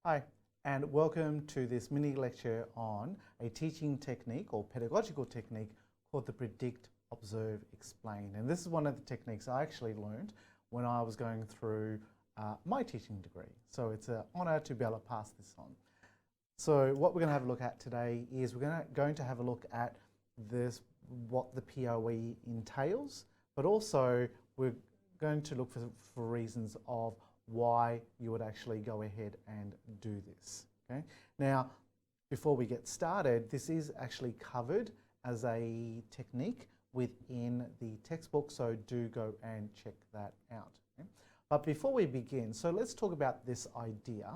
Hi, and welcome to this mini lecture on a teaching technique or pedagogical technique called the Predict, Observe, Explain. And this is one of the techniques I actually learned when I was going through my teaching degree. So it's an honour to be able to pass this on. So what we're going to have a look at today is we're going to have a look at what the POE entails, but also we're going to look for reasons of why you would actually go ahead and do this. Okay? Now, before we get started, this is actually covered as a technique within the textbook, so do go and check that out. Okay? But before we begin, so let's talk about this idea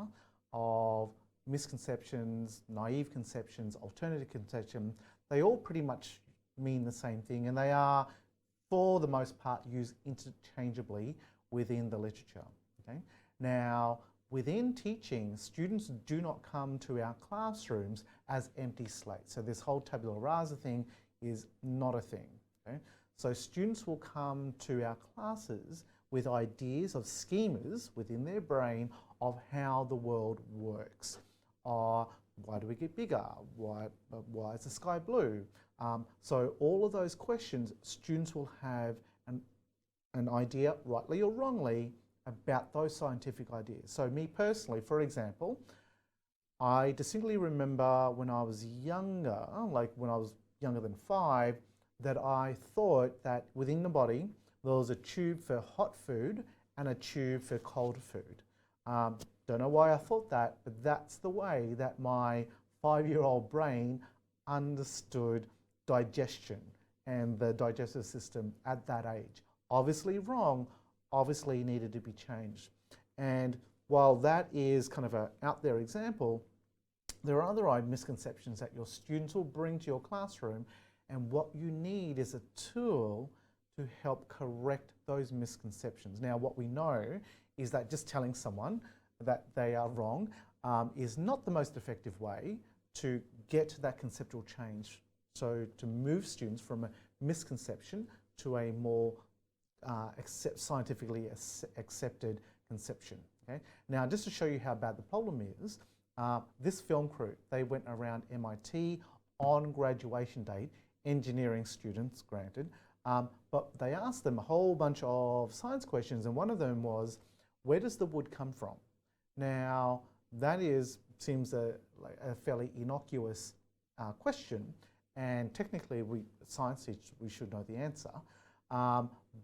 of misconceptions, naive conceptions, alternative conceptions. They all pretty much mean the same thing, and they are, for the most part, used interchangeably within the literature. Okay? Now, within teaching, students do not come to our classrooms as empty slates. So this whole tabula rasa thing is not a thing. Okay? So students will come to our classes with ideas of schemas within their brain of how the world works. Why do we get bigger? Why is the sky blue? So all of those questions, students will have an idea, rightly or wrongly, about those scientific ideas. So me personally, for example, I distinctly remember when I was younger, like when I was younger than 5, that I thought that within the body there was a tube for hot food and a tube for cold food. Don't know why I thought that, but that's the way that my 5-year-old brain understood digestion and the digestive system at that age. Obviously wrong, obviously needed to be changed. And while that is kind of an out there example, there are other misconceptions that your students will bring to your classroom, and what you need is a tool to help correct those misconceptions. Now, what we know is that just telling someone that they are wrong is not the most effective way to get to that conceptual change. So to move students from a misconception to a more scientifically accepted conception. Okay? Now, just to show you how bad the problem is, this film crew, they went around MIT on graduation day, engineering students, granted, but they asked them a whole bunch of science questions, and one of them was, where does the wood come from? Now, that seems like a fairly innocuous question, and technically, science teachers, we should know the answer.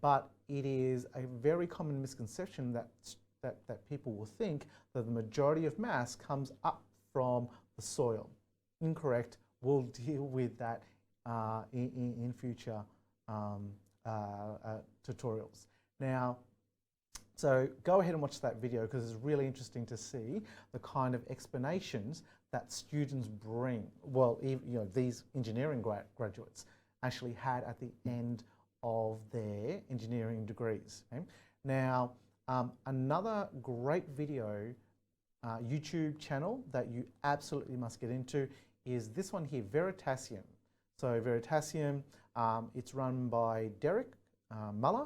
But it is a very common misconception that people will think that the majority of mass comes up from the soil. Incorrect. We'll deal with that in future tutorials. Now, so go ahead and watch that video because it's really interesting to see the kind of explanations that students bring. Well, these engineering graduates actually had at the end of their engineering degrees. Okay? Now, another great video YouTube channel that you absolutely must get into is this one here, Veritasium. So Veritasium, it's run by Derek Muller.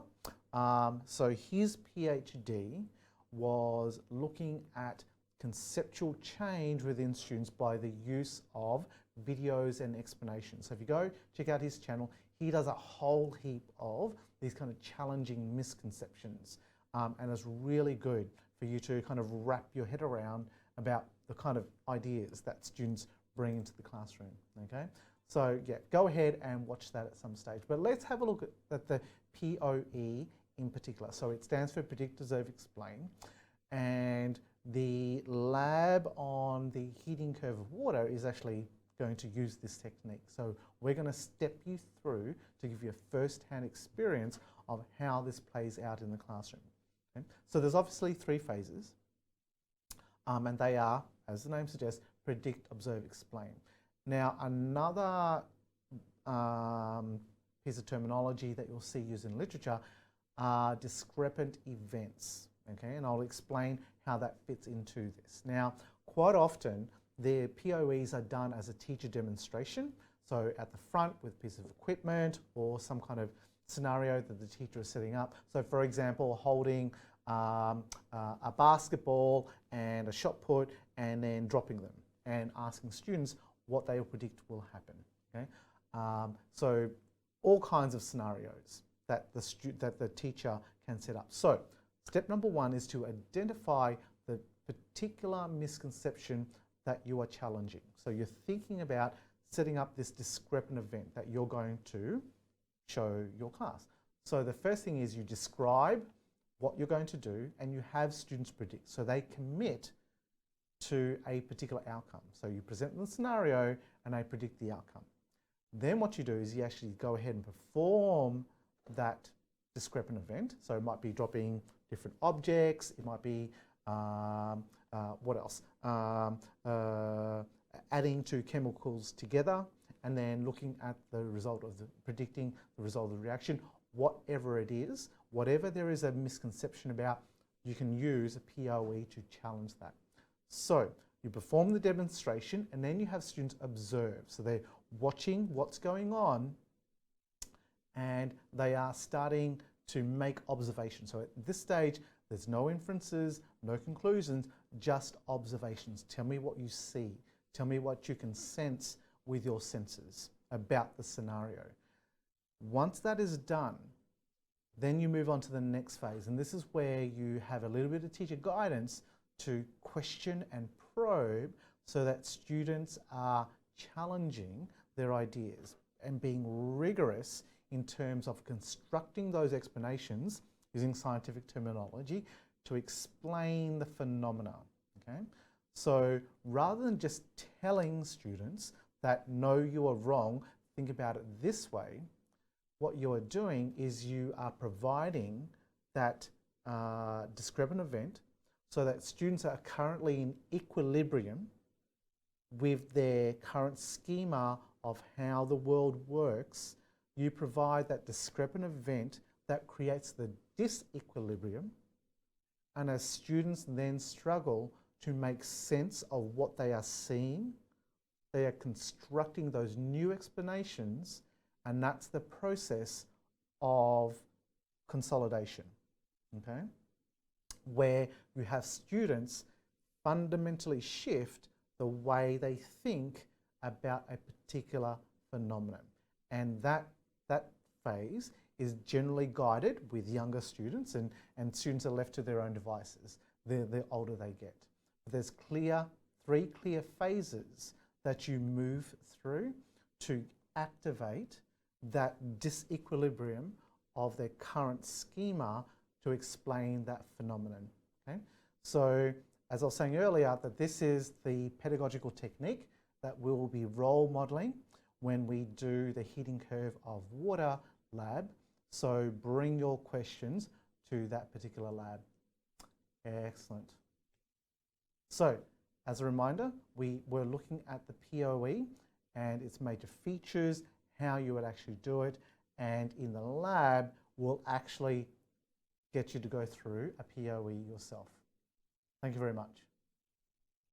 So his PhD was looking at conceptual change within students by the use of videos and explanations. So if you go check out his channel, he does a whole heap of these kind of challenging misconceptions, and it's really good for you to kind of wrap your head around about the kind of ideas that students bring into the classroom. Okay, so yeah, go ahead and watch that at some stage. But let's have a look at the POE in particular. So it stands for Predict, Observe, Explain, and the lab on the heating curve of water is actually going to use this technique. So we're going to step you through to give you a first-hand experience of how this plays out in the classroom. Okay? So there's obviously 3 phases, and they are, as the name suggests, predict, observe, explain. Now, another piece of terminology that you'll see used in literature are discrepant events. Okay, and I'll explain how that fits into this. Now, quite often, the POEs are done as a teacher demonstration, so at the front with a piece of equipment or some kind of scenario that the teacher is setting up. So for example, holding a basketball and a shot put, and then dropping them and asking students what they predict will happen. Okay, so all kinds of scenarios that the teacher can set up. So step number one is to identify the particular misconception that you are challenging. So you're thinking about setting up this discrepant event that you're going to show your class. So the first thing is you describe what you're going to do and you have students predict. So they commit to a particular outcome. So you present the scenario and they predict the outcome. Then what you do is you actually go ahead and perform that discrepant event. So it might be dropping different objects, it might be, what else? Adding two chemicals together and then looking at the result of predicting the result of the reaction. Whatever it is, whatever there is a misconception about, you can use a POE to challenge that. So you perform the demonstration and then you have students observe. So they're watching what's going on and they are starting to make observations. So at this stage, there's no inferences, no conclusions, just observations. Tell me what you see. Tell me what you can sense with your senses about the scenario. Once that is done, then you move on to the next phase. And this is where you have a little bit of teacher guidance to question and probe so that students are challenging their ideas and being rigorous in terms of constructing those explanations using scientific terminology to explain the phenomena. Okay? So rather than just telling students that no, you are wrong, think about it this way, what you are doing is you are providing that discrepant event so that students are currently in equilibrium with their current schema of how the world works. You provide that discrepant event that creates the disequilibrium, and as students then struggle to make sense of what they are seeing, they are constructing those new explanations, and that's the process of consolidation, okay? Where you have students fundamentally shift the way they think about a particular phenomenon. And that phase is generally guided with younger students, and students are left to their own devices the older they get. But there's three clear phases that you move through to activate that disequilibrium of their current schema to explain that phenomenon. Okay? So as I was saying earlier, that this is the pedagogical technique that we will be role modeling when we do the heating curve of water lab. So bring your questions to that particular lab. Excellent. So as a reminder, we were looking at the POE and its major features, how you would actually do it, and in the lab, we'll actually get you to go through a POE yourself. Thank you very much.